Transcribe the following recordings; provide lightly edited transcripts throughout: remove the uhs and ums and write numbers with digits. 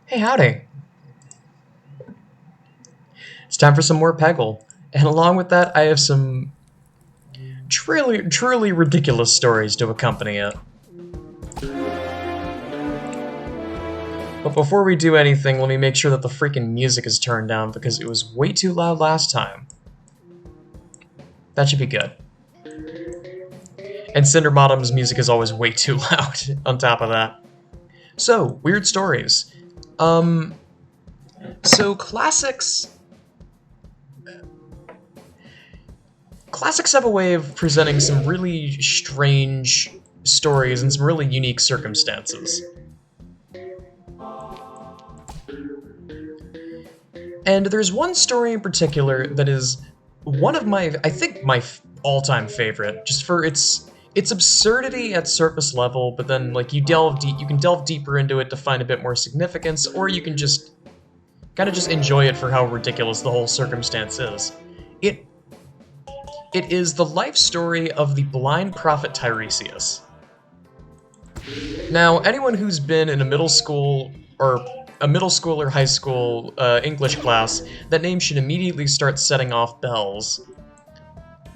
Hey, howdy. It's time for some more Peggle. And along with that, I have some truly ridiculous stories to accompany it. But before we do anything, let me make sure that the freaking music is turned down because it was way too loud last time. That should be good. And Cinderbottom's music is always way too loud on top of that. So, weird stories. So classics have a way of presenting some really strange stories and some really unique circumstances. And there's one story in particular that is one of I think my all-time favorite, just for its absurdity at surface level, but then like you can delve deeper into it to find a bit more significance, or you can just kind of just enjoy it for how ridiculous the whole circumstance is. It it is the life story of the blind prophet Tiresias. Now, anyone who's been in a middle school or high school English class, that name should immediately start setting off bells.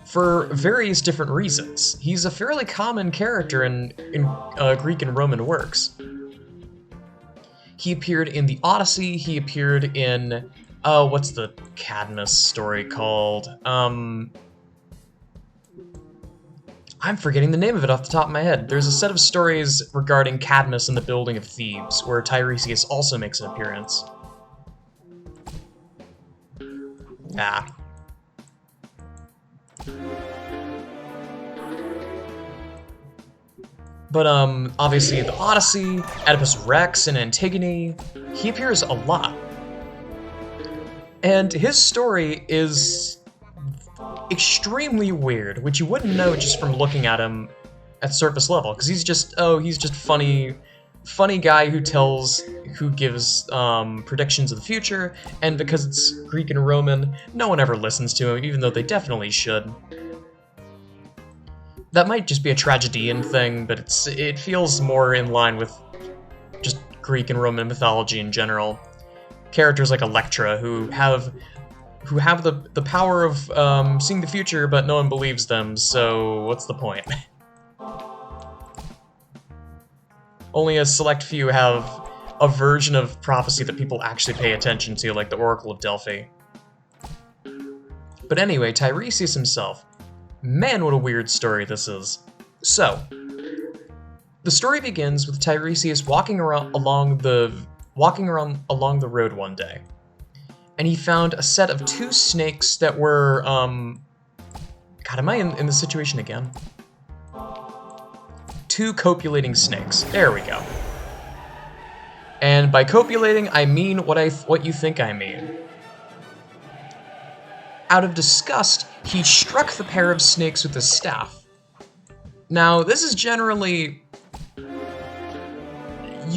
For various different reasons. He's a fairly common character in Greek and Roman works. He appeared in the Odyssey, he appeared in, what's the Cadmus story called? I'm forgetting the name of it off the top of my head. There's a set of stories regarding Cadmus and the building of Thebes, where Tiresias also makes an appearance. Ah. But, obviously the Odyssey, Oedipus Rex, and Antigone, he appears a lot. And his story is extremely weird, which you wouldn't know just from looking at him at surface level, because he's just funny guy who gives predictions of the future, and because it's Greek and Roman, no one ever listens to him, even though they definitely should. That might just be a tragedian thing, but it feels more in line with just Greek and Roman mythology in general. Characters like Electra, who have the power of seeing the future, but no one believes them, so what's the point? Only a select few have a version of prophecy that people actually pay attention to, like the Oracle of Delphi. But anyway, Tiresias himself. Man, what a weird story this is. So, the story begins with Tiresias walking along the road one day. And he found a set of two snakes that were, God, am I in this situation again? Two copulating snakes. There we go. And by copulating, I mean what you think I mean. Out of disgust, he struck the pair of snakes with his staff. Now, this is you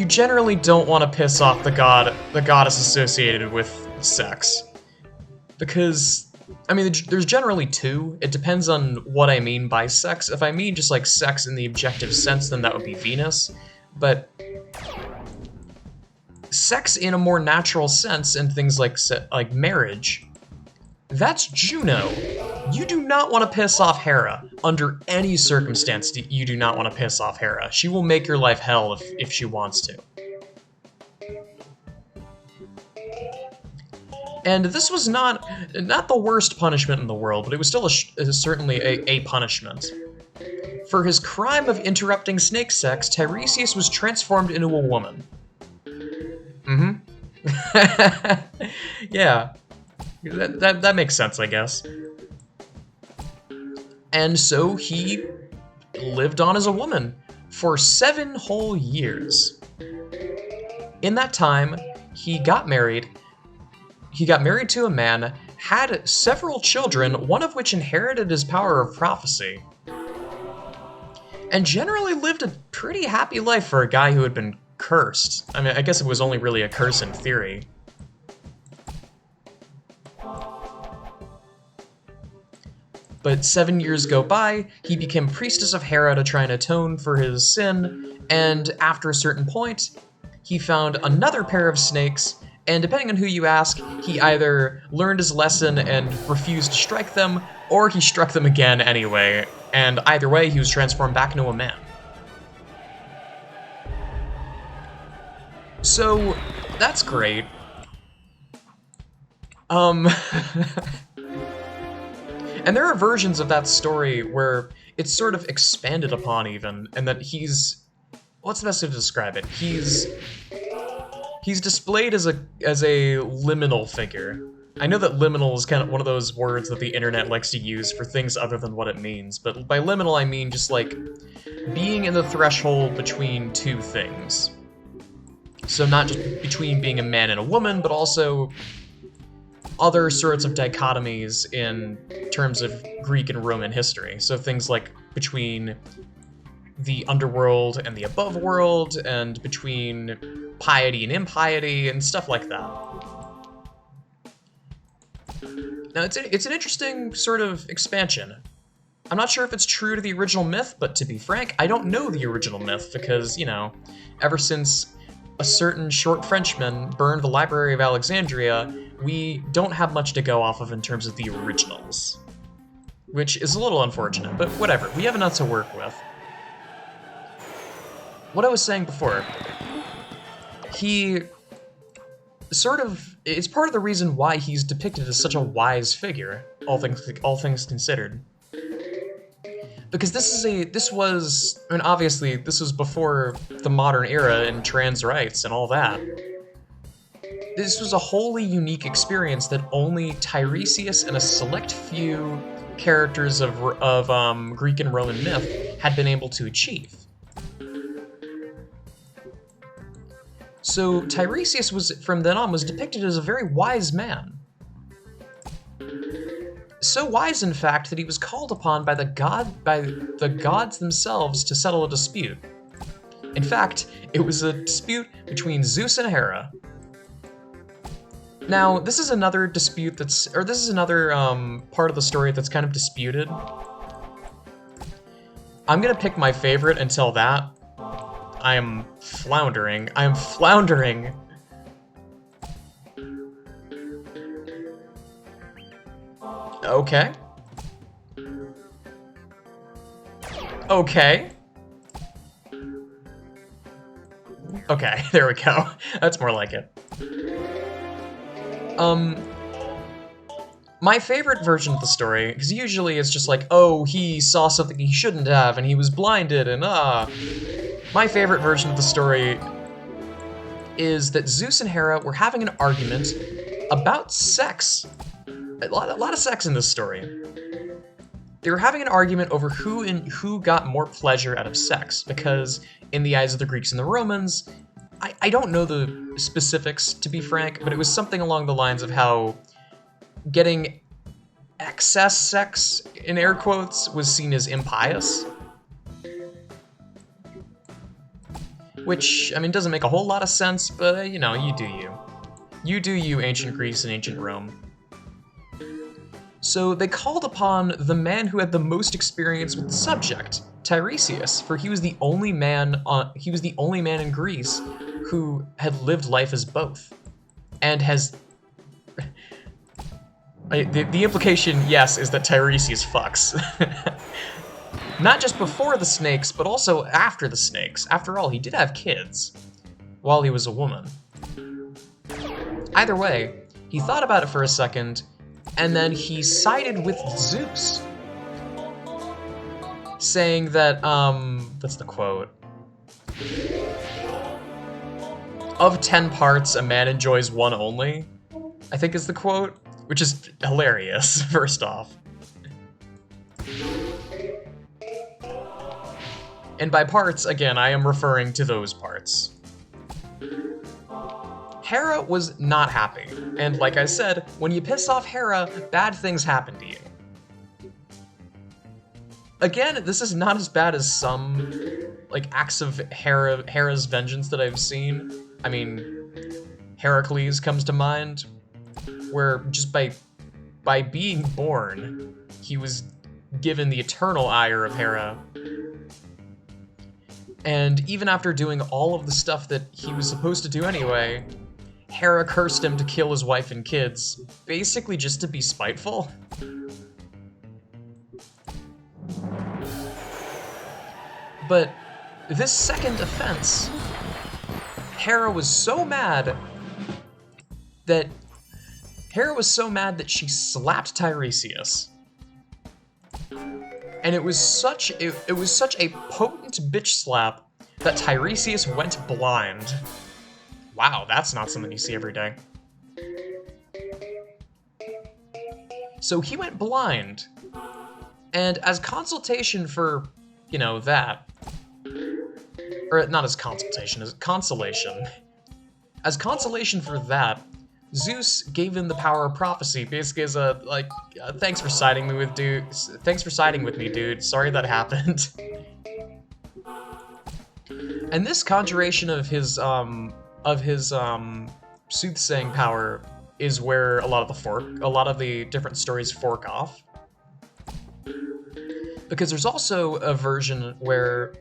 generally don't want to piss off the goddess associated with sex. Because, I mean, there's generally two. It depends on what I mean by sex. If I mean just like sex in the objective sense, then that would be Venus. But sex in a more natural sense and things like marriage, that's Juno. You do not want to piss off Hera. Under any circumstance, you do not want to piss off Hera. She will make your life hell if she wants to. And this was not the worst punishment in the world, but it was still certainly a punishment. For his crime of interrupting snake sex, Tiresias was transformed into a woman. Yeah. That makes sense, I guess. And so he lived on as a woman for 7 whole years. In that time, he got married. He got married to a man, had several children, one of which inherited his power of prophecy, and generally lived a pretty happy life for a guy who had been cursed. I mean, I guess it was only really a curse in theory. But 7 years go by, he became priestess of Hera to try and atone for his sin, and after a certain point, he found another pair of snakes, and depending on who you ask, he either learned his lesson and refused to strike them, or he struck them again anyway, and either way, he was transformed back into a man. So, that's great. And there are versions of that story where it's sort of expanded upon even, and that he's... What's the best way to describe it? He's displayed as a liminal figure. I know that liminal is kind of one of those words that the internet likes to use for things other than what it means, but by liminal I mean just like being in the threshold between two things. So not just between being a man and a woman, but also other sorts of dichotomies in terms of Greek and Roman history. So things like between the underworld and the above world, and between piety and impiety, and stuff like that. Now, it's an interesting sort of expansion. I'm not sure if it's true to the original myth, but to be frank, I don't know the original myth because, you know, ever since a certain short Frenchman burned the Library of Alexandria, we don't have much to go off of in terms of the originals. Which is a little unfortunate, but whatever, we have enough to work with. What I was saying before, he sort of is part of the reason why he's depicted as such a wise figure, all things considered. Because this was, I mean, obviously, this was before the modern era and trans rights and all that. This was a wholly unique experience that only Tiresias and a select few characters of Greek and Roman myth had been able to achieve. So Tiresias from then on was depicted as a very wise man. So wise, in fact, that he was called upon by the gods themselves to settle a dispute. In fact, it was a dispute between Zeus and Hera. Now, this is another dispute this is another part of the story that's kind of disputed. I'm gonna pick my favorite until that. I am floundering. Okay. Okay. Okay, there we go. That's more like it. My favorite version of the story, because usually it's just like, oh, he saw something he shouldn't have, and he was blinded, and My favorite version of the story is that Zeus and Hera were having an argument about sex. A lot of sex in this story. They were having an argument over who got more pleasure out of sex, because in the eyes of the Greeks and the Romans, I don't know the specifics, to be frank, but it was something along the lines of how getting excess sex, in air quotes, was seen as impious. Which, I mean, doesn't make a whole lot of sense, but, you know, you do you. You do you, ancient Greece and ancient Rome. So they called upon the man who had the most experience with the subject, Tiresias, for he was the only man in Greece who had lived life as both, and has. The implication, yes, is that Tiresias fucks. Not just before the snakes, but also after the snakes. After all, he did have kids while he was a woman. Either way, he thought about it for a second, and then he sided with Zeus, saying that, that's the quote. Of 10 parts, a man enjoys one only, I think is the quote, which is hilarious, first off. And by parts, again, I am referring to those parts. Hera was not happy, and like I said, when you piss off Hera, bad things happen to you. Again, this is not as bad as some, like, acts of Hera's vengeance that I've seen. I mean, Heracles comes to mind, where just by being born, he was given the eternal ire of Hera. And even after doing all of the stuff that he was supposed to do anyway, Hera cursed him to kill his wife and kids, basically just to be spiteful. But this second offense, Hera was so mad that she slapped Tiresias. And it was such a potent bitch slap that Tiresias went blind. Wow, that's not something you see every day. So he went blind, and as consultation for, you know, that, or not as consultation, as consolation. As consolation for that, Zeus gave him the power of prophecy, basically as a, like, thanks for siding with me, dude. Sorry that happened. And this conjuration of his soothsaying power is where a lot of the different stories fork off. Because there's also a version where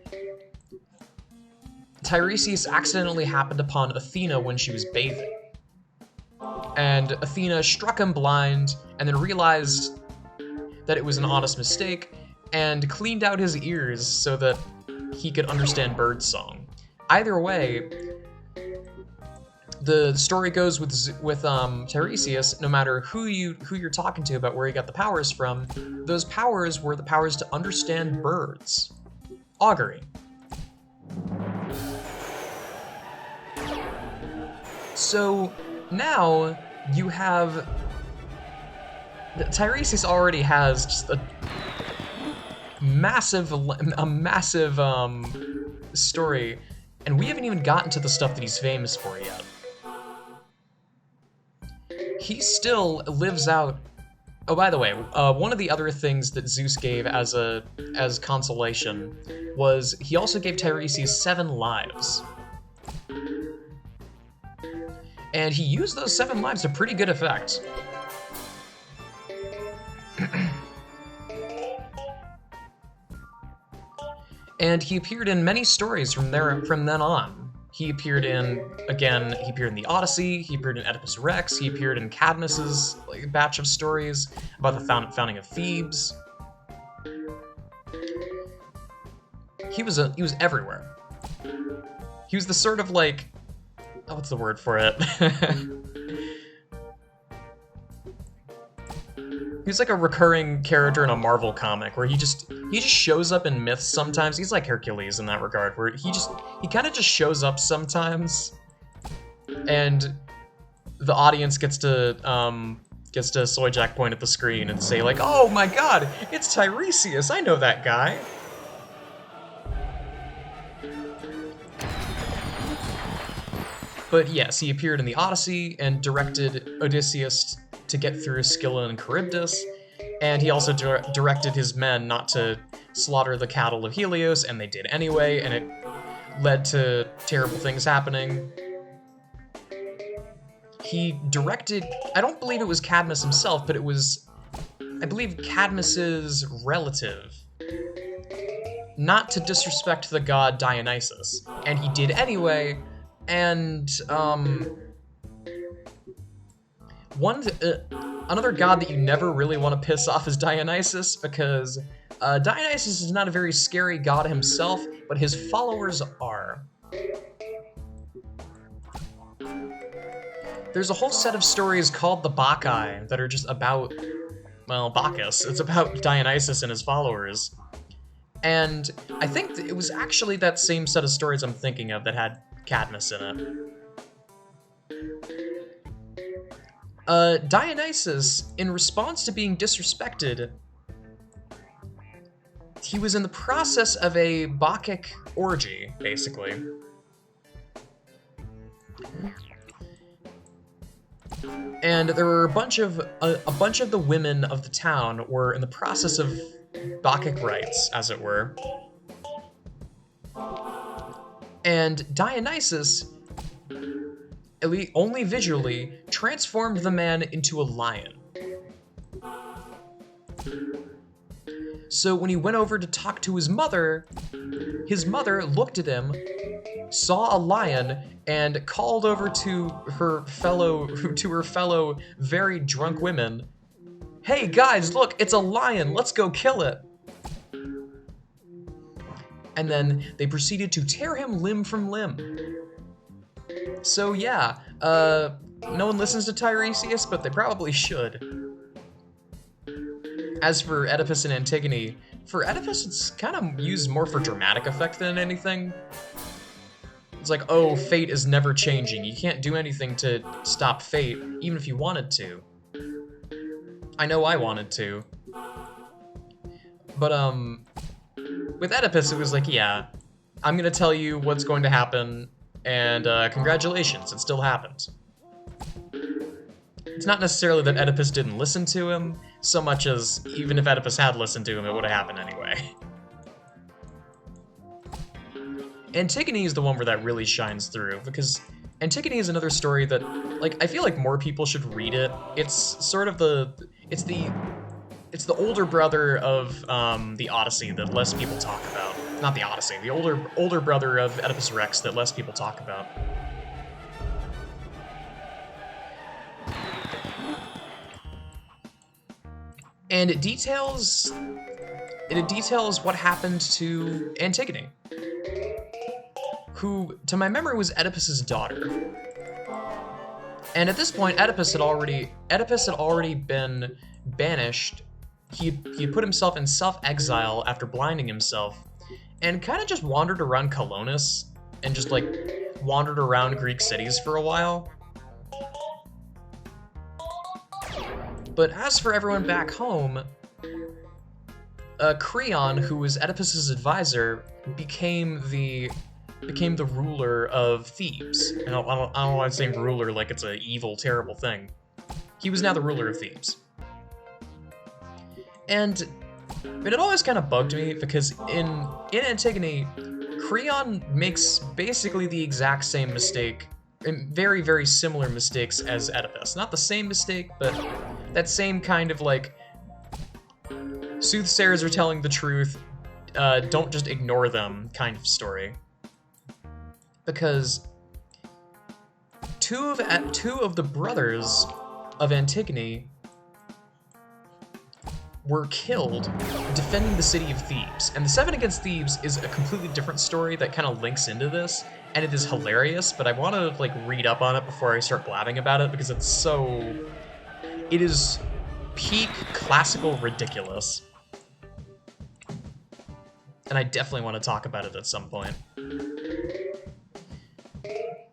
Tiresias accidentally happened upon Athena when she was bathing. And Athena struck him blind, and then realized that it was an honest mistake, and cleaned out his ears so that he could understand birdsong. Either way, the story goes with Tiresias, no matter who you're talking to about where he got the powers from, those powers were the powers to understand birds. Augury. So now you have... Tiresias already has just a massive story, and we haven't even gotten to the stuff that he's famous for yet. He still lives out... Oh, by the way, one of the other things that Zeus gave as consolation was he also gave Tiresias 7 lives. And he used those 7 lives to pretty good effect. And he appeared in many stories from then on. He appeared in the Odyssey, he appeared in Oedipus Rex, he appeared in Cadmus's batch of stories about the founding of Thebes. He was everywhere. He was the sort of what's the word for it? He's like a recurring character in a Marvel comic where he just shows up in myths sometimes. He's like Hercules in that regard, where he kind of just shows up sometimes, and the audience gets to soy jack point at the screen and say like, "Oh my God, it's Tiresias! I know that guy." But yes, he appeared in the Odyssey and directed Odysseus to get through Scylla and Charybdis, and he also directed his men not to slaughter the cattle of Helios, and they did anyway, and it led to terrible things happening. He directed, I don't believe it was Cadmus himself, but it was, I believe, Cadmus's relative. Not to disrespect the god Dionysus, and he did anyway, and another god that you never really want to piss off is Dionysus, because Dionysus is not a very scary god himself, but his followers are. There's a whole set of stories called the Bacchae that are just about, well, Bacchus. It's about Dionysus and his followers. And I think it was actually that same set of stories I'm thinking of that had Cadmus in it. Dionysus, in response to being disrespected, he was in the process of a Bacchic orgy, basically. And there were a bunch of the women of the town were in the process of Bacchic rites, as it were. And Dionysus, at least only visually, transformed the man into a lion. So when he went over to talk to his mother looked at him, saw a lion, and called over to her fellow very drunk women, "Hey guys, look, it's a lion, let's go kill it." And then they proceeded to tear him limb from limb. So yeah, no one listens to Tiresias, but they probably should. As for Oedipus and Antigone, for Oedipus it's kind of used more for dramatic effect than anything. It's like, oh, fate is never changing. You can't do anything to stop fate, even if you wanted to. I know I wanted to. But, with Oedipus, it was like, yeah, I'm gonna tell you what's going to happen, and, congratulations, it still happened. It's not necessarily that Oedipus didn't listen to him, so much as even if Oedipus had listened to him, it would have happened anyway. Antigone is the one where that really shines through, because Antigone is another story that, like, I feel like more people should read it. It's sort of it's the older brother of the Odyssey that less people talk about. Not the Odyssey, the older brother of Oedipus Rex that less people talk about. And it details what happened to Antigone, who, to my memory, was Oedipus's daughter. And at this point, Oedipus had already been banished. He put himself in self-exile after blinding himself, and kind of just wandered around Colonus, and just, like, wandered around Greek cities for a while. But as for everyone back home, Creon, who was Oedipus's advisor, became the ruler of Thebes. And I don't know why I'm saying ruler like it's an evil, terrible thing. He was now the ruler of Thebes. And it had always kind of bugged me, because in Antigone, Creon makes basically the exact same mistake, and very, very similar mistakes as Oedipus. Not the same mistake, but that same kind of, like, soothsayers are telling the truth, don't just ignore them kind of story. Because two of the brothers of Antigone were killed defending the city of Thebes. And the Seven Against Thebes is a completely different story that kind of links into this, and it is hilarious, but I want to, like, read up on it before I start blabbing about it, because it is peak classical ridiculous. And I definitely want to talk about it at some point.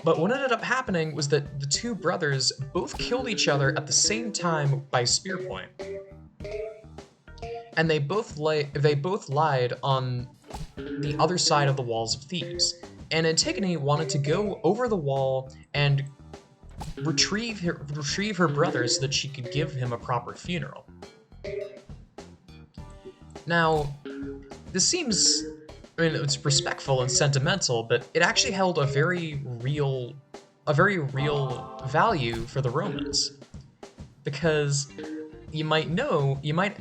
But what ended up happening was that the two brothers both killed each other at the same time by spear point. And they both lied on the other side of the walls of Thebes. And Antigone wanted to go over the wall and retrieve her brother so that she could give him a proper funeral. Now, this seems, I mean, it's respectful and sentimental, but it actually held a very real value for the Romans. Because you might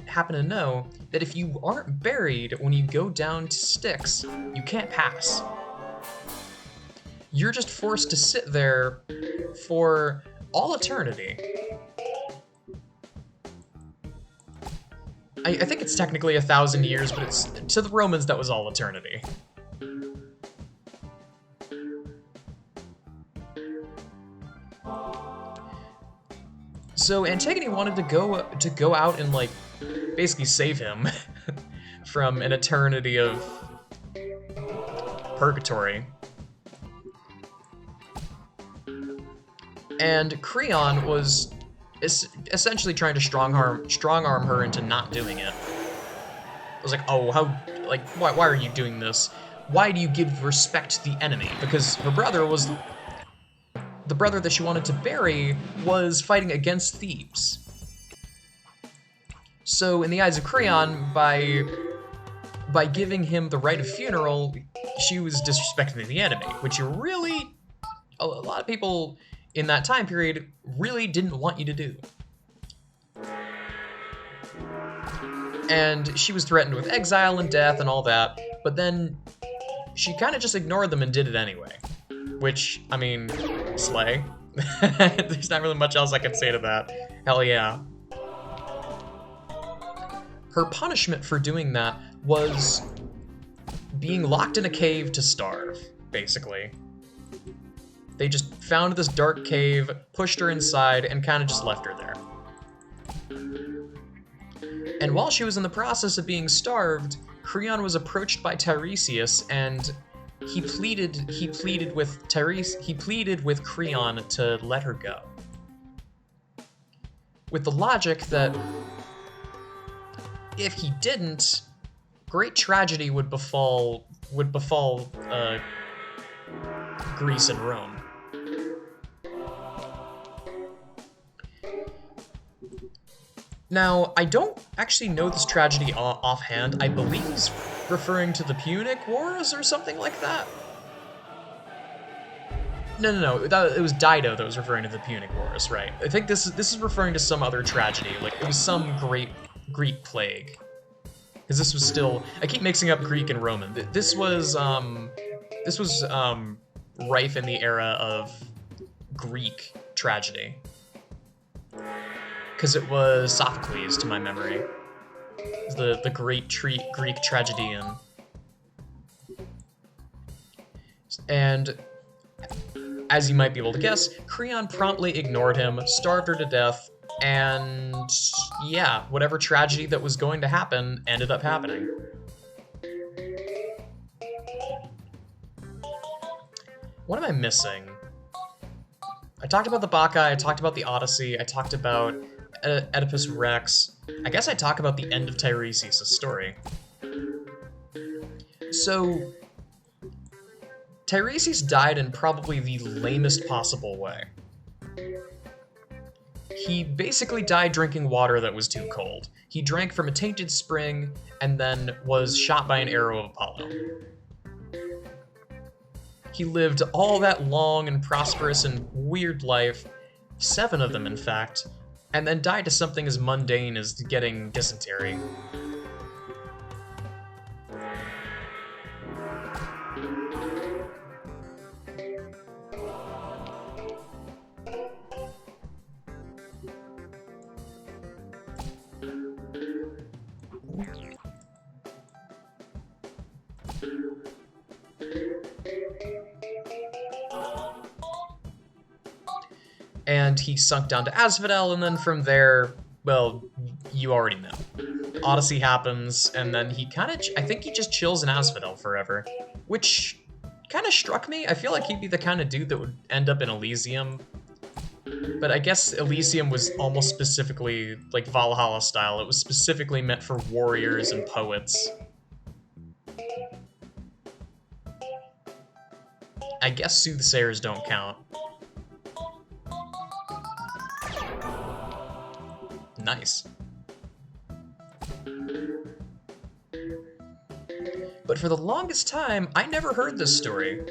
happen to know that if you aren't buried when you go down to Styx, you can't pass. You're just forced to sit there for all eternity. I think it's technically 1,000 years, but to the Romans that was all eternity. So Antigone wanted to go out and, like, basically save him from an eternity of purgatory. And Creon was essentially trying to strong arm her into not doing it. It was like, oh, why are you doing this? Why do you give respect to the enemy? Because her brother was, the brother that she wanted to bury was fighting against Thebes. So in the eyes of Creon, by giving him the right of funeral, she was disrespecting the enemy, which a lot of people in that time period really didn't want you to do. and she was threatened with exile and death and all that, but then she kind of just ignored them and did it anyway. Which, I mean, slay. There's not really much else I can say to that. Hell yeah. Her punishment for doing that was being locked in a cave to starve, basically. They just found this dark cave, pushed her inside, and kind of just left her there. And while she was in the process of being starved, Creon was approached by Tiresias, and he pleaded with Creon to let her go, with the logic that if he didn't, great tragedy would befall Greece and Rome. Now, I don't actually know this tragedy offhand. I believe he's referring to the Punic Wars or something like that. No. It was Dido that was referring to the Punic Wars, right? I think this is referring to some other tragedy. Like, it was some great Greek plague. Because this was still... I keep mixing up Greek and Roman. This was rife in the era of Greek tragedy. Because it was Sophocles, to my memory. The great Greek tragedian. And, as you might be able to guess, Creon promptly ignored him, starved her to death, and yeah, whatever tragedy that was going to happen ended up happening. What am I missing? I talked about the Bacchae, I talked about the Odyssey, I talked about Oedipus Rex. I guess I talk about the end of Tiresias' story. So, Tiresias died in probably the lamest possible way. He basically died drinking water that was too cold. He drank from a tainted spring, and then was shot by an arrow of Apollo. He lived all that long and prosperous and weird life, 7 of them in fact, and then died to something as mundane as getting dysentery. And he sunk down to Asphodel, and then from there, well, you already know. Odyssey happens, and then he I think he just chills in Asphodel forever, which kind of struck me. I feel like he'd be the kind of dude that would end up in Elysium. But I guess Elysium was almost specifically, like Valhalla style, it was specifically meant for warriors and poets. I guess soothsayers don't count. Nice. But for the longest time, I never heard this story.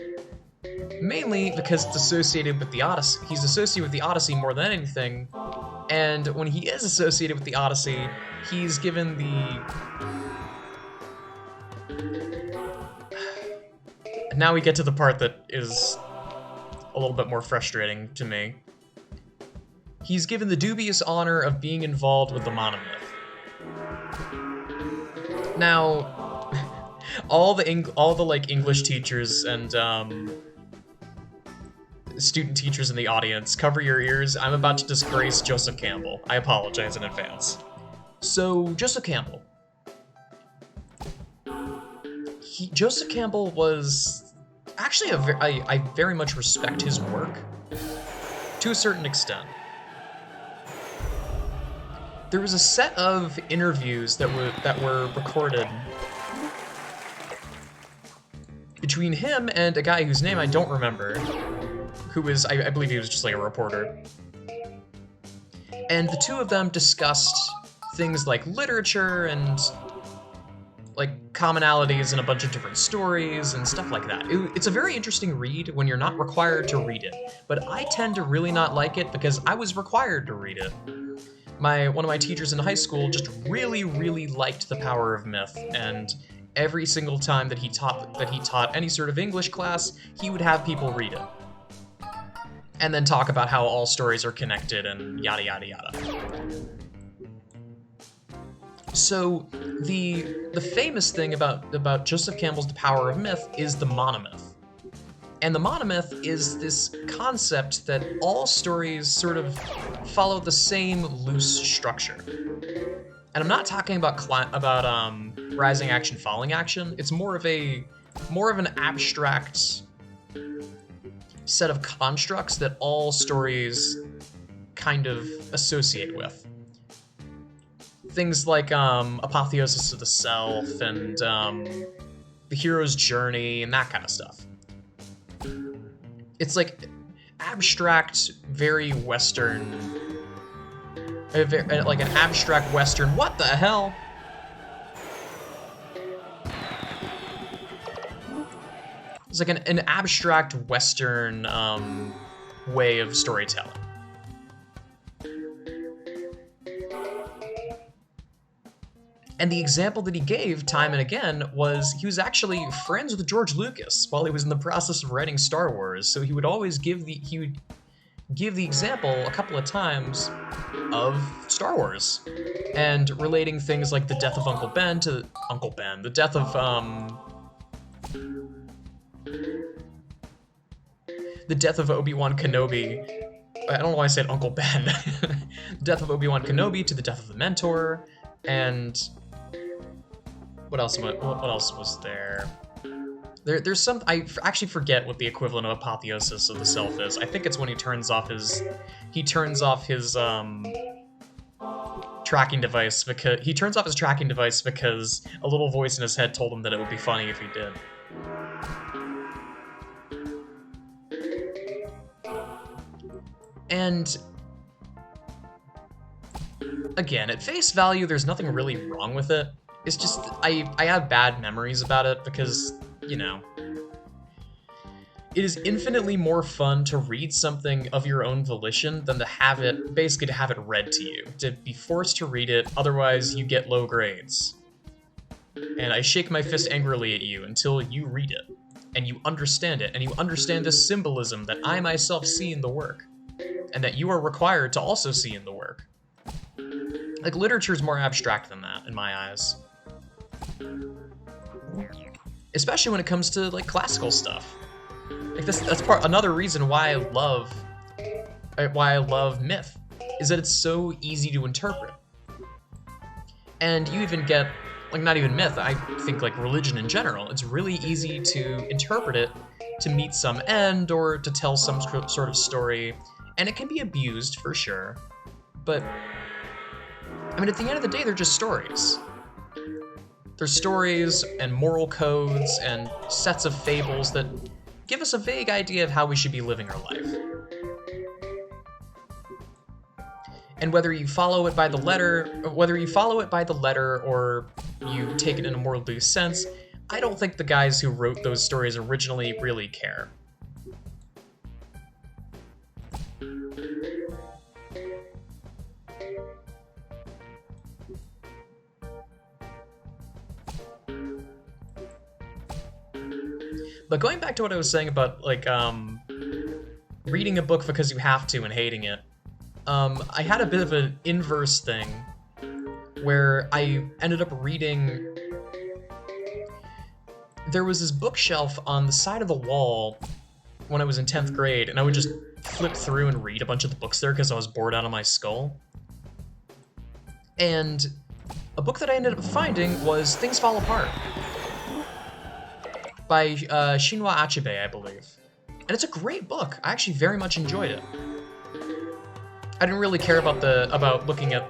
Mainly because it's associated with the Odyssey. He's associated with the Odyssey more than anything, and when he is associated with the Odyssey, he's given the... Now we get to the part that is a little bit more frustrating to me. He's given the dubious honor of being involved with the monomyth. Now, all the like English teachers and student teachers in the audience, cover your ears. I'm about to disgrace Joseph Campbell. I apologize in advance. So, Joseph Campbell. Joseph Campbell was actually I very much respect his work to a certain extent. There was a set of interviews that were recorded between him and a guy whose name I don't remember, who was, I believe he was just like a reporter. And the two of them discussed things like literature and like commonalities in a bunch of different stories and stuff like that. It's a very interesting read when you're not required to read it, but I tend to really not like it because I was required to read it. one of my teachers in high school just really, really liked the power of myth, and every single time that he taught any sort of English class, he would have people read it. And then talk about how all stories are connected and yada yada yada. So the famous thing about Joseph Campbell's The Power of Myth is the monomyth. And the monomyth is this concept that all stories sort of follow the same loose structure. And I'm not talking about rising action, falling action. It's more of an abstract set of constructs that all stories kind of associate with. Things like apotheosis of the self and the hero's journey and that kind of stuff. It's like abstract, very Western, like an abstract Western. What the hell? It's like an abstract Western way of storytelling. And the example that he gave time and again was he was actually friends with George Lucas while he was in the process of writing Star Wars. So he would always give the example a couple of times of Star Wars and relating things like the death of Uncle Ben to the death of Obi-Wan Kenobi. I don't know why I said Uncle Ben. The death of Obi-Wan Kenobi to the death of the Mentor, and what else was there? There's some, I actually forget what the equivalent of apotheosis of the self is. I think it's when he turns off his tracking device because a little voice in his head told him that it would be funny if he did. And again, at face value, there's nothing really wrong with it. It's just, I have bad memories about it because, you know, it is infinitely more fun to read something of your own volition than to have it read to you. To be forced to read it, otherwise you get low grades. And I shake my fist angrily at you until you read it, and you understand it, and you understand the symbolism that I myself see in the work, and that you are required to also see in the work. Like, literature's more abstract than that, in my eyes. Especially when it comes to, like, classical stuff. Like, that's another reason why I love myth, is that it's so easy to interpret. And you even get, like, not even myth, I think, like, religion in general. It's really easy to interpret it to meet some end or to tell some sort of story, and it can be abused, for sure. But, I mean, at the end of the day, they're just stories. They're stories and moral codes and sets of fables that give us a vague idea of how we should be living our life. And whether you follow it by the letter, or you take it in a more loose sense, I don't think the guys who wrote those stories originally really care. But going back to what I was saying about, like, reading a book because you have to and hating it, I had a bit of an inverse thing where I ended up reading... There was this bookshelf on the side of the wall when I was in 10th grade, and I would just flip through and read a bunch of the books there because I was bored out of my skull. And a book that I ended up finding was Things Fall Apart, by Chinua Achebe, I believe. And it's a great book. I actually very much enjoyed it. I didn't really care about looking at,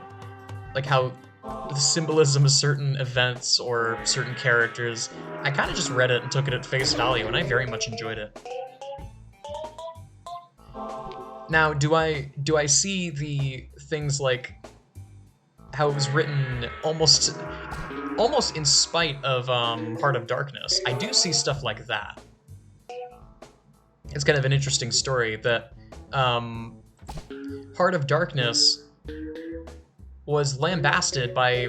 like, how the symbolism of certain events or certain characters. I kind of just read it and took it at face value, and I very much enjoyed it. Now, do I see the things like how it was written almost in spite of Heart of Darkness? I do see stuff like that. It's kind of an interesting story that Heart of Darkness was lambasted by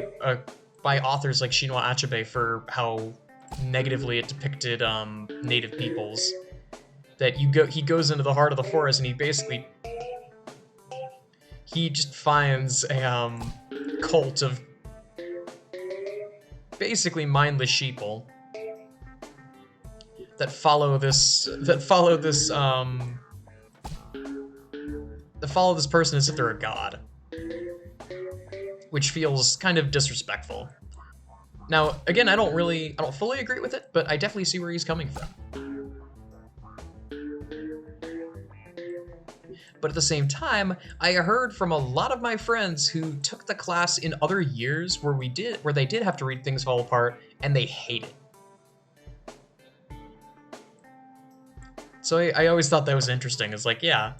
authors like Chinua Achebe for how negatively it depicted native peoples. That he goes into the heart of the forest and he just finds a cult of basically mindless sheeple that follow this person as if they're a god, which feels kind of disrespectful. Now, again, I don't fully agree with it, but I definitely see where he's coming from. But at the same time, I heard from a lot of my friends who took the class in other years where they did have to read Things Fall Apart, and they hate it. So I always thought that was interesting. It's like, yeah,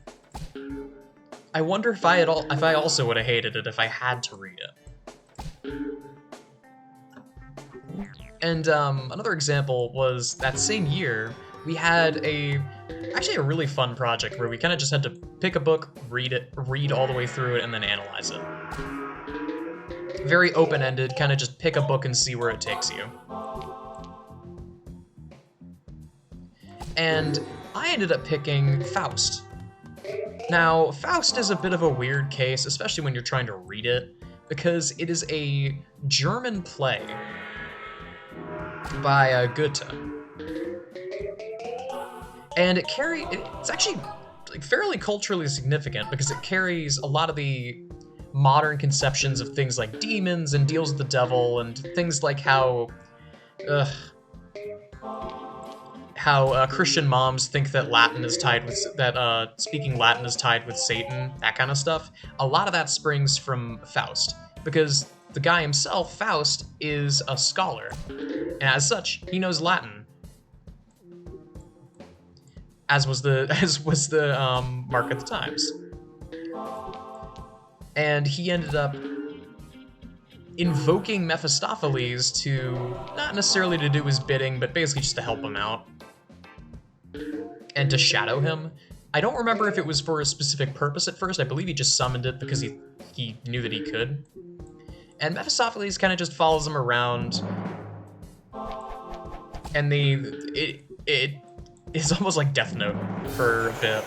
I wonder if I also would have hated it if I had to read it. And another example was that same year, we had actually a really fun project where we kind of just had to pick a book, read all the way through it, and then analyze it. Very open-ended, kind of just pick a book and see where it takes you. And I ended up picking Faust. Now, Faust is a bit of a weird case, especially when you're trying to read it, because it is a German play by Goethe. And it's actually fairly culturally significant because it carries a lot of the modern conceptions of things like demons and deals with the devil and things like how Christian moms think that speaking Latin is tied with Satan, that kind of stuff. A lot of that springs from Faust because the guy himself, Faust, is a scholar, and as such, he knows Latin. As was the mark of the times. And he ended up invoking Mephistopheles to, not necessarily to do his bidding, but basically just to help him out. And to shadow him. I don't remember if it was for a specific purpose at first. I believe he just summoned it because he knew that he could. And Mephistopheles kind of just follows him around. And it is almost like Death Note for a bit,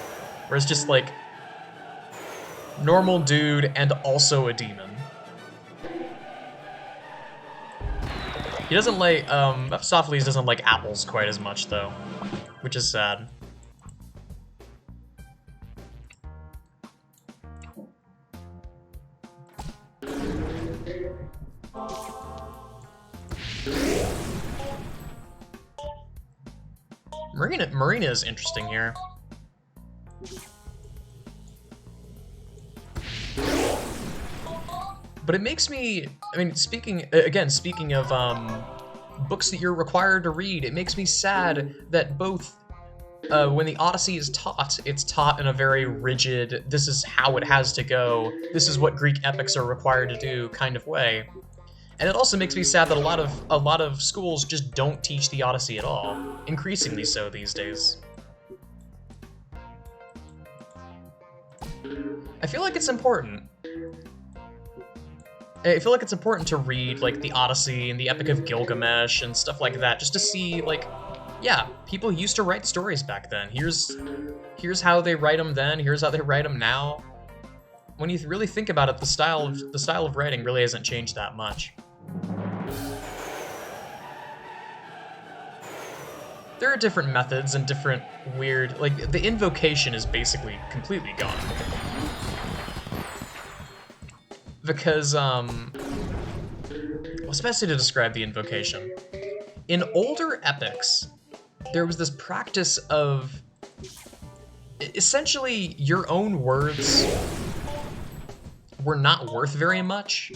where it's just like normal dude and also a demon. He doesn't like Mephistopheles doesn't like apples quite as much though, which is sad. Marina is interesting here. But it makes me, I mean, speaking of books that you're required to read, it makes me sad that both, when the Odyssey is taught, it's taught in a very rigid, this is how it has to go, this is what Greek epics are required to do kind of way. And it also makes me sad that a lot of schools just don't teach the Odyssey at all, increasingly so these days. I feel like it's important. I feel like it's important to read, like, the Odyssey and the Epic of Gilgamesh and stuff like that, just to see, like, yeah, people used to write stories back then. Here's how they write them then, here's how they write them now. When you really think about it, the style of writing really hasn't changed that much. There are different methods and different weird, like, the invocation is basically completely gone. Because, what's the best way to describe the invocation? In older epics, there was this practice of essentially your own words were not worth very much,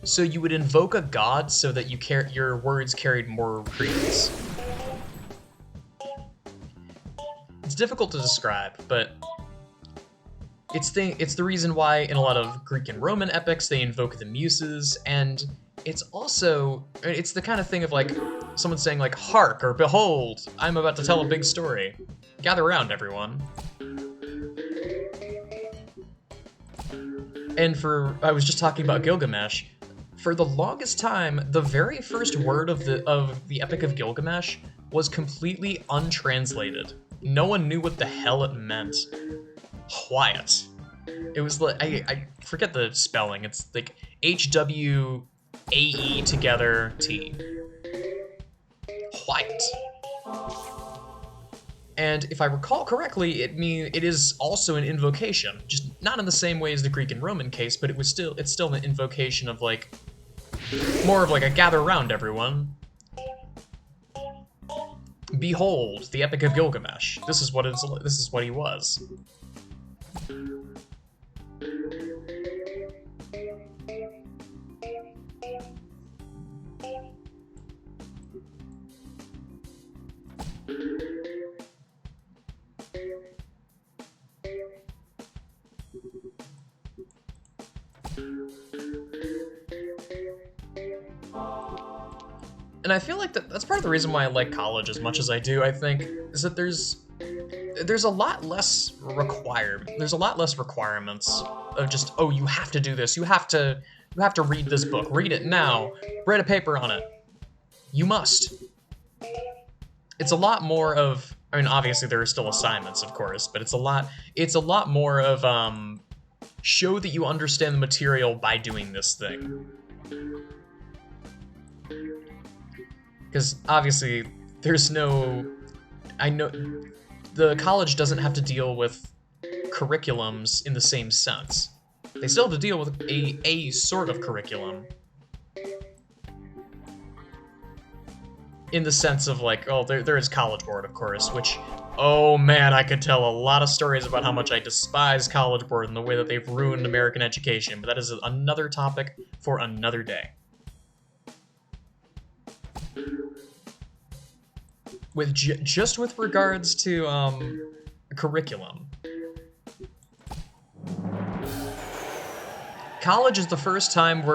so you would invoke a god so that your words carried more credence. It's difficult to describe, but it's the reason why in a lot of Greek and Roman epics they invoke the muses, and it's the kind of thing of like someone saying like, "Hark" or "Behold, I'm about to tell a big story. Gather around, everyone." And I was just talking about Gilgamesh. For the longest time, the very first word of the Epic of Gilgamesh was completely untranslated. No one knew what the hell it meant. Quiet. It was like I forget the spelling. It's like HWAE together T. Quiet. And if I recall correctly, it is also an invocation, just not in the same way as the Greek and Roman case, but it's still an invocation of like more of like a gather round, everyone. Behold, the Epic of Gilgamesh. This is what he was. And I feel like that's part of the reason why I like college as much as I do, I think, is that there's a lot less requirements of just, oh, you have to do this, you have to read this book, read it now, write a paper on it. You must. It's a lot more of, I mean, obviously there are still assignments, of course, but it's a lot more of show that you understand the material by doing this thing. Because obviously, I know the college doesn't have to deal with curriculums in the same sense. They still have to deal with a sort of curriculum. In the sense of like, oh, there is College Board, of course, which, oh man, I could tell a lot of stories about how much I despise College Board and the way that they've ruined American education, but that is another topic for another day. With just with regards to curriculum, college is the first time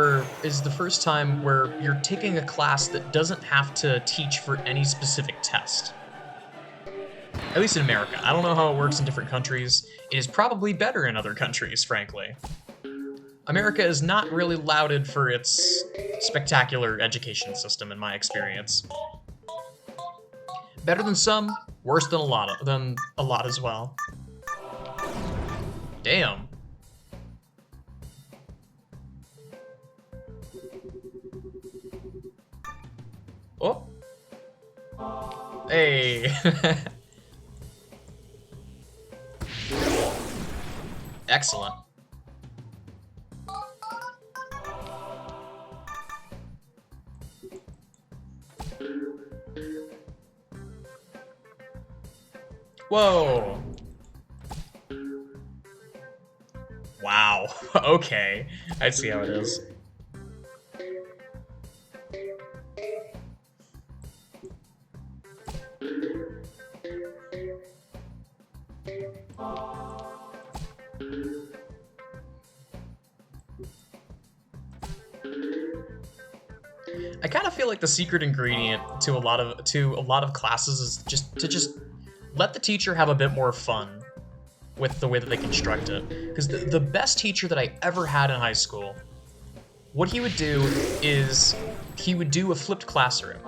where you're taking a class that doesn't have to teach for any specific test. At least in America. I don't know how it works in different countries. It is probably better in other countries, frankly. America is not really lauded for its spectacular education system, in my experience. Better than some, worse than a lot as well. Damn. Oh. Hey. Excellent. Whoa. Wow. Okay. I see how it is. I kind of feel like the secret ingredient to a lot of classes is just let the teacher have a bit more fun with the way that they construct it. Because the best teacher that I ever had in high school, what he would do is he would do a flipped classroom.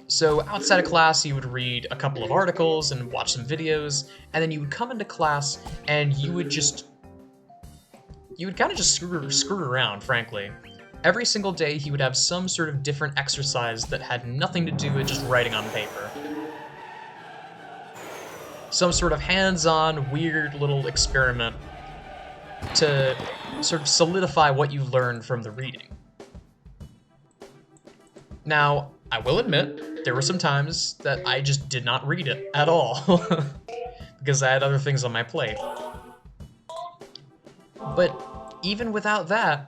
So outside of class, you would read a couple of articles and watch some videos, and then you would come into class and you would kind of just screw around, frankly. Every single day, he would have some sort of different exercise that had nothing to do with just writing on paper. Some sort of hands-on, weird little experiment to sort of solidify what you learned from the reading. Now, I will admit, there were some times that I just did not read it at all, because I had other things on my plate. But even without that,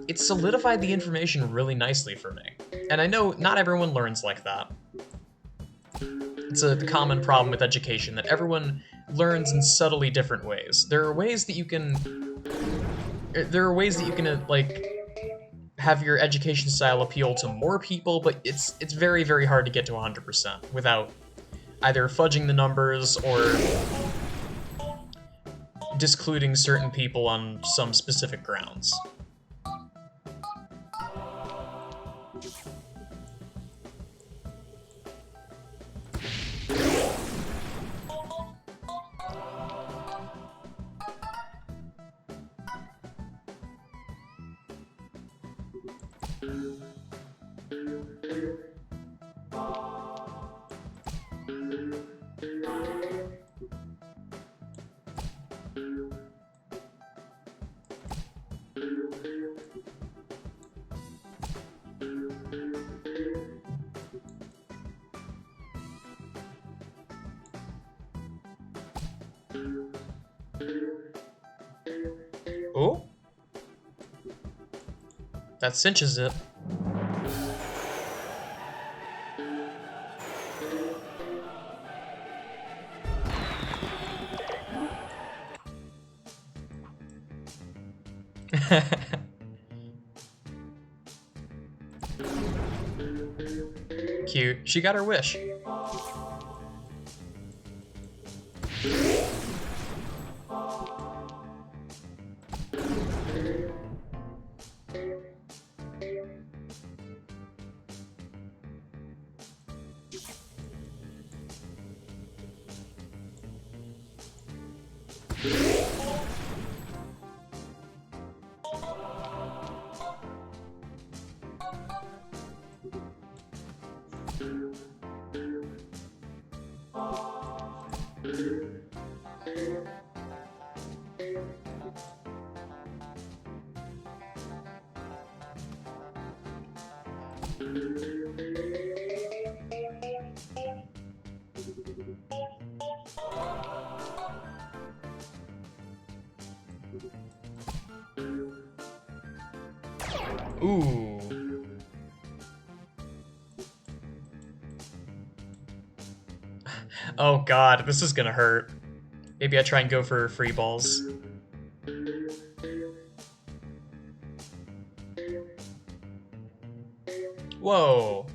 it solidified the information really nicely for me. And I know not everyone learns like that. It's a common problem with education that everyone learns in subtly different ways. There are ways that you can like have your education style appeal to more people, but it's very, very hard to get to 100% without either fudging the numbers or discluding certain people on some specific grounds. Oh? That cinches it. Cute. She got her wish. Ooh. Oh god, this is gonna hurt. Maybe I try and go for free balls. Whoa.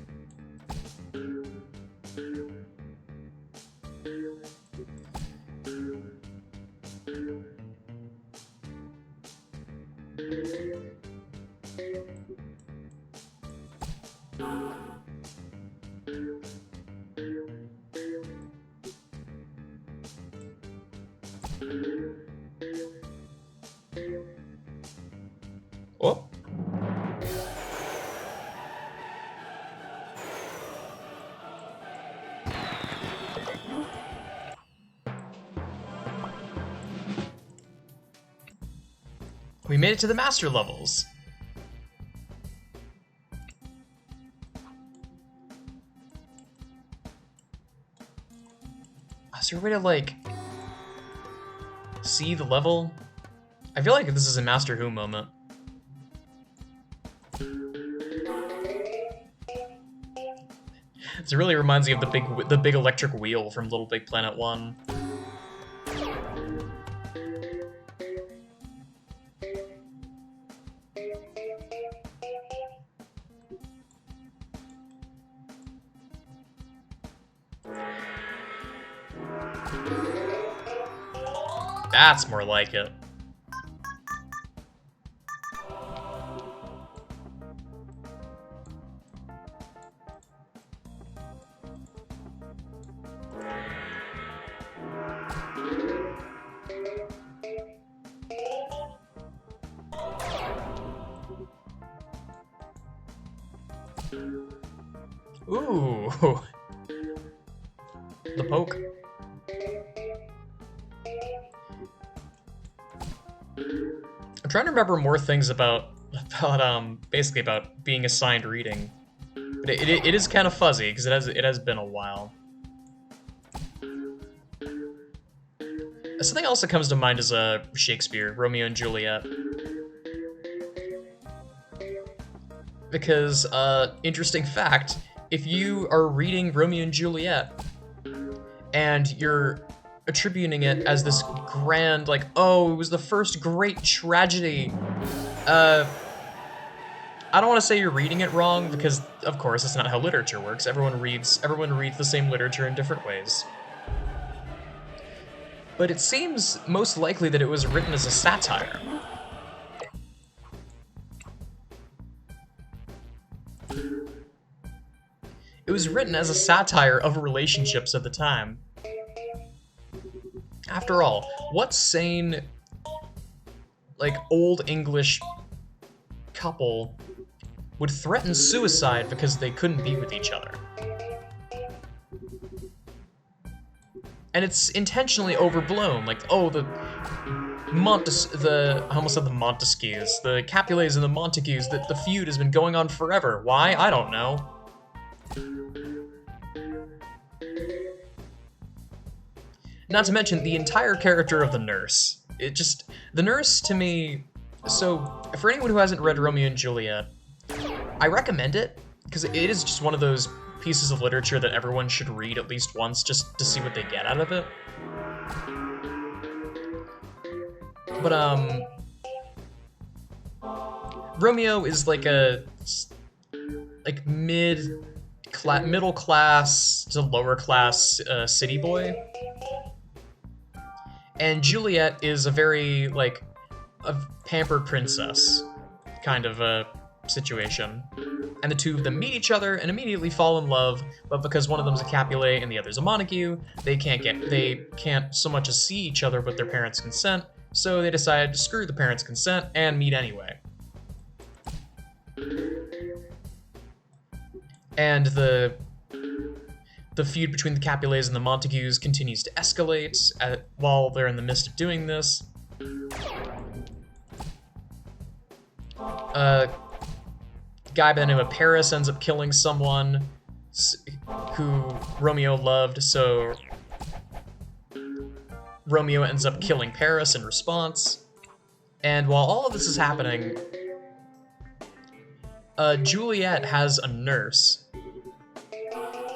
Oh. We made it to the master levels. Is there a way to, like, see the level? I feel like this is a Master Who moment. This really reminds me of the big electric wheel from Little Big Planet 1. That's more like it. Ooh. The poke. I'm trying to remember more things about basically about being assigned reading, but it is kind of fuzzy because it has been a while. Something else that comes to mind is Shakespeare, Romeo and Juliet, because interesting fact: if you are reading Romeo and Juliet and you're attributing it as this grand, like, oh, it was the first great tragedy. I don't want to say you're reading it wrong, because, of course, that's not how literature works. Everyone reads the same literature in different ways. but it seems most likely that it was written as a satire. It was written as a satire of relationships at the time. After all, what sane, like, old English couple would threaten suicide because they couldn't be with each other? And it's intentionally overblown, like, oh, I almost said the Montesquieux, the Capulets and the Montagues, that the feud has been going on forever. Why? I don't know. Not to mention the entire character of the nurse. The nurse to me, so for anyone who hasn't read Romeo and Juliet, I recommend it, because it is just one of those pieces of literature that everyone should read at least once just to see what they get out of it. But, Romeo is like a, like, middle class to lower class city boy. And Juliet is a very, like, a pampered princess kind of a situation. And the two of them meet each other and immediately fall in love, but because one of them's a Capulet and the other's a Montague, they can't so much as see each other with their parents' consent, so they decide to screw the parents' consent and meet anyway. And the feud between the Capulets and the Montagues continues to escalate while they're in the midst of doing this. A guy by the name of Paris ends up killing someone who Romeo loved, so Romeo ends up killing Paris in response. And while all of this is happening, Juliet has a nurse.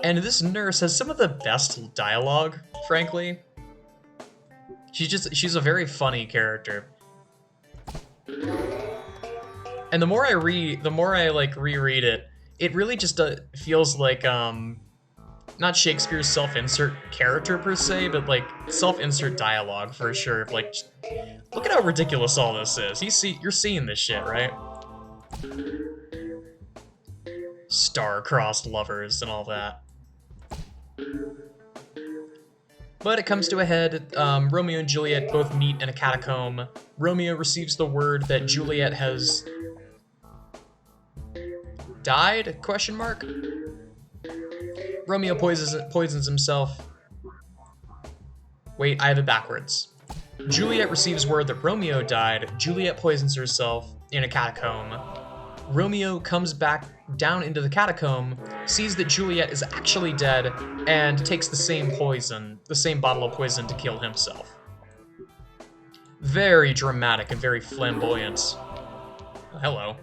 And this nurse has some of the best dialogue, frankly. She's a very funny character. And the more I reread it, it really just feels like, not Shakespeare's self-insert character per se, but like self-insert dialogue for sure. Like, look at how ridiculous all this is. You're seeing this shit, right? Star-crossed lovers and all that. But it comes to a head. Romeo and Juliet both meet in a catacomb. Romeo receives the word that Juliet has died? ? Romeo poisons himself. Wait, I have it backwards. Juliet receives word that Romeo died. Juliet poisons herself in a catacomb. Romeo comes back down into the catacomb, sees that Juliet is actually dead, and takes the same bottle of poison to kill himself. Very dramatic and very flamboyant. Hello.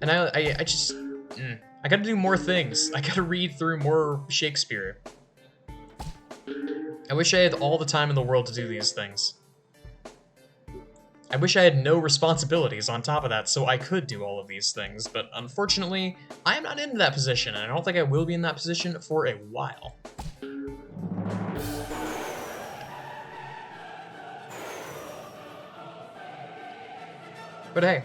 And I gotta do more things. I gotta read through more Shakespeare. I wish I had all the time in the world to do these things. I wish I had no responsibilities on top of that, so I could do all of these things, but unfortunately, I am not in that position, and I don't think I will be in that position for a while. But hey.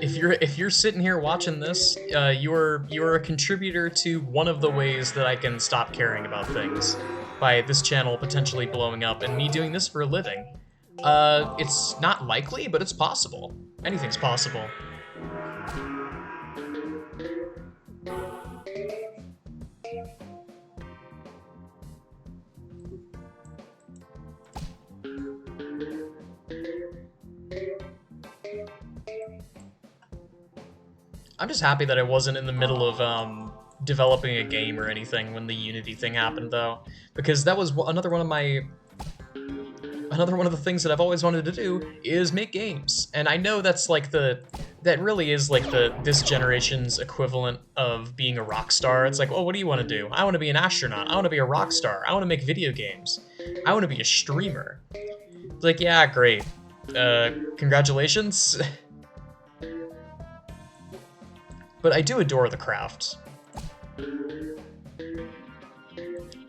If you're sitting here watching this, you're a contributor to one of the ways that I can stop caring about things, by this channel potentially blowing up and me doing this for a living. It's not likely, but it's possible. Anything's possible. I'm just happy that I wasn't in the middle of developing a game or anything when the Unity thing happened, though, because that was another one of the things that I've always wanted to do is make games, and I know that's like that really is like this generation's equivalent of being a rock star. It's like, oh, what do you want to do? I want to be an astronaut. I want to be a rock star. I want to make video games. I want to be a streamer. It's like, yeah, great. Congratulations. But I do adore the craft.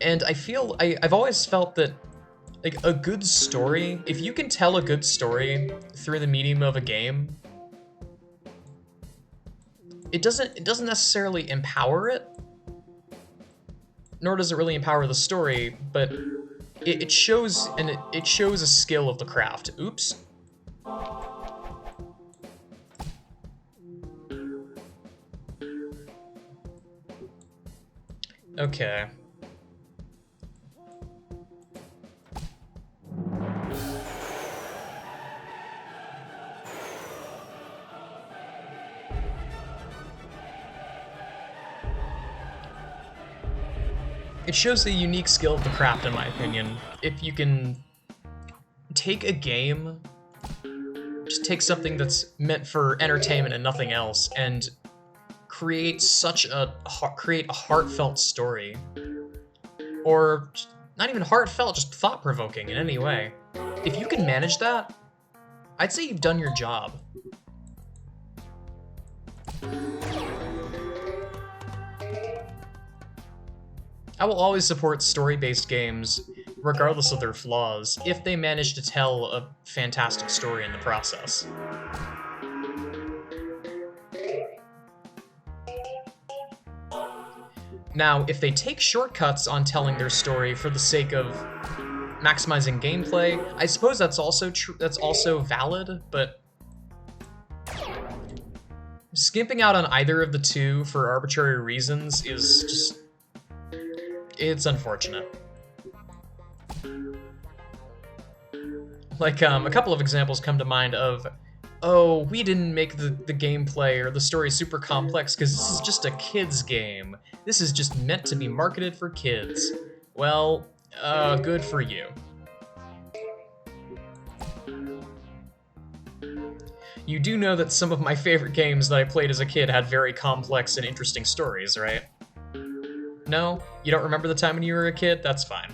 And I feel, I've always felt that, like, a good story, if you can tell a good story through the medium of a game, it doesn't necessarily empower it, nor does it really empower the story, but it shows, and it shows a skill of the craft. Oops. Okay. It shows the unique skill of the craft, in my opinion. If you can take a game, just take something that's meant for entertainment and nothing else, and create a heartfelt story, or not even heartfelt, just thought-provoking in any way. If you can manage that, I'd say you've done your job. I will always support story-based games, regardless of their flaws, if they manage to tell a fantastic story in the process. Now, if they take shortcuts on telling their story for the sake of maximizing gameplay, I suppose that's also valid, but skimping out on either of the two for arbitrary reasons is just... it's unfortunate. Like, a couple of examples come to mind of, oh, we didn't make the gameplay or the story super complex because this is just a kid's game. This is just meant to be marketed for kids. Well, good for you. You do know that some of my favorite games that I played as a kid had very complex and interesting stories, right? No? You don't remember the time when you were a kid? That's fine.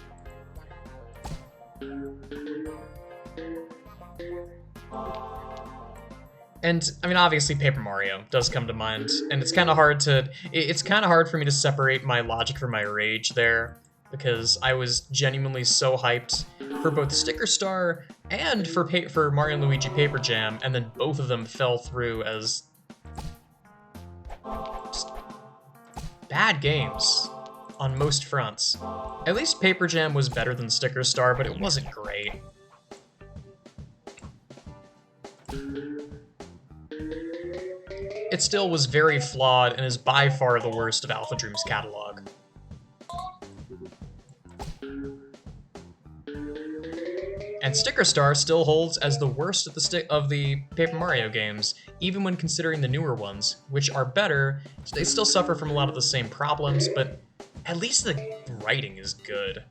And, I mean, obviously Paper Mario does come to mind, and it's kind of hard for me to separate my logic from my rage there, because I was genuinely so hyped for both Sticker Star and for Mario & Luigi Paper Jam, and then both of them fell through as just bad games on most fronts. At least Paper Jam was better than Sticker Star, but it wasn't great. It still was very flawed and is by far the worst of Alpha Dream's catalog. And Sticker Star still holds as the worst of the Paper Mario games, even when considering the newer ones, which are better. They still suffer from a lot of the same problems, but at least the writing is good.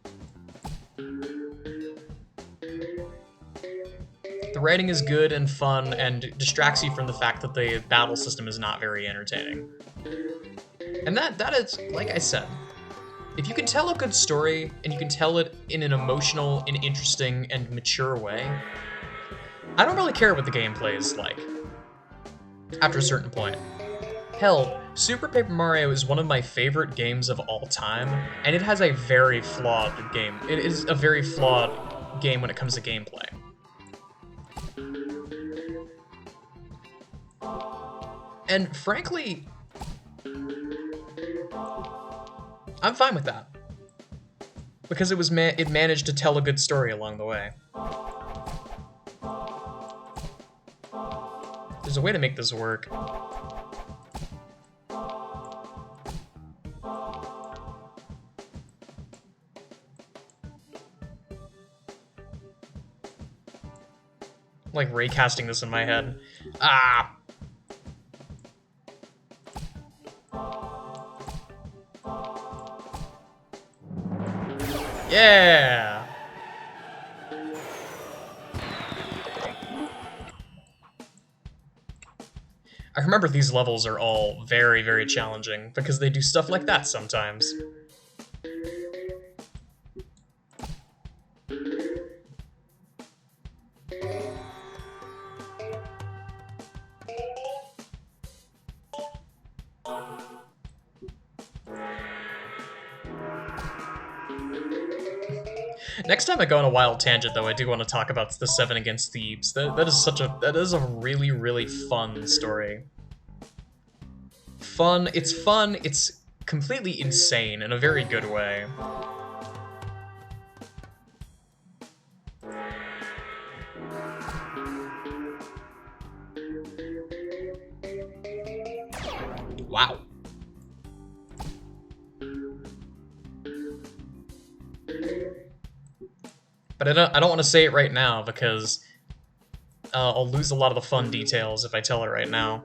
The writing is good and fun and distracts you from the fact that the battle system is not very entertaining. And that is, like I said, if you can tell a good story and you can tell it in an emotional and interesting and mature way, I don't really care what the gameplay is like after a certain point. Hell, Super Paper Mario is one of my favorite games of all time, and it has a very flawed game. It is a very flawed game when it comes to gameplay. And frankly, I'm fine with that, because it managed to tell a good story along the way. There's a way to make this work. Like raycasting this in my head. Ah! Yeah! I remember these levels are all very, very challenging, because they do stuff like that sometimes. Next time I go on a wild tangent, though, I do want to talk about the Seven Against Thebes. That is a really, really fun story. Fun, it's completely insane in a very good way. Wow. But I don't want to say it right now because I'll lose a lot of the fun details if I tell it right now.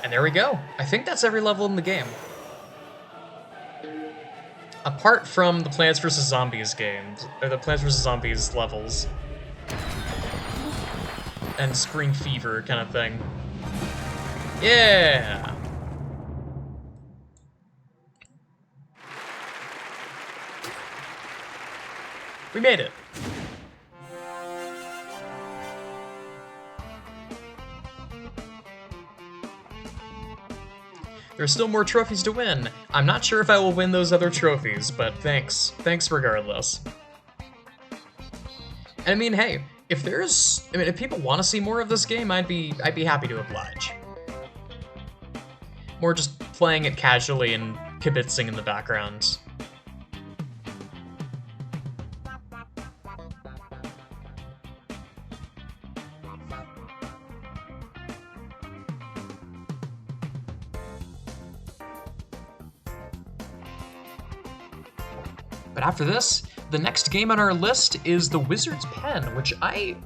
And there we go. I think that's every level in the game. Apart from the Plants vs. Zombies games, or the Plants vs. Zombies levels. And Spring Fever kind of thing. Yeah! We made it. There's still more trophies to win. I'm not sure if I will win those other trophies, but thanks. Thanks regardless. And I mean, hey, if people want to see more of this game, I'd be happy to oblige. More just playing it casually and kibitzing in the background. But after this, the next game on our list is The Wizard's Pen, which I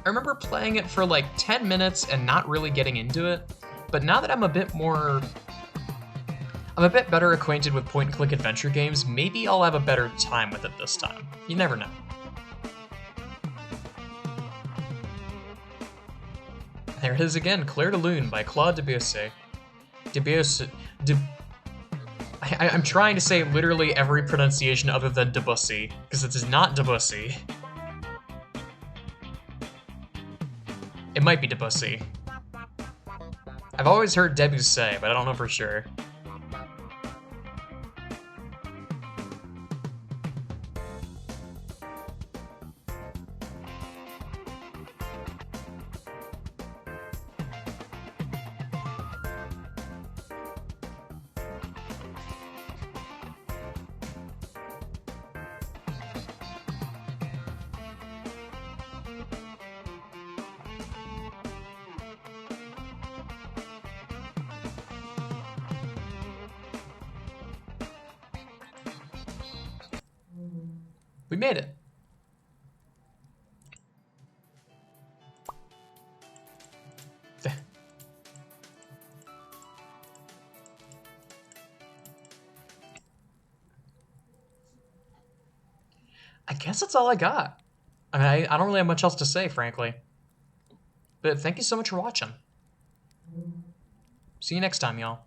remember playing it for like 10 minutes and not really getting into it. But now that I'm a bit better acquainted with point-and-click adventure games, maybe I'll have a better time with it this time. You never know. There it is again, Clair de Lune by Claude Debussy. I'm trying to say literally every pronunciation other than Debussy, because it is not Debussy. It might be Debussy. I've always heard Debussy, but I don't know for sure. We made it. I guess that's all I got. I mean, I don't really have much else to say, frankly. But thank you so much for watching. See you next time, y'all.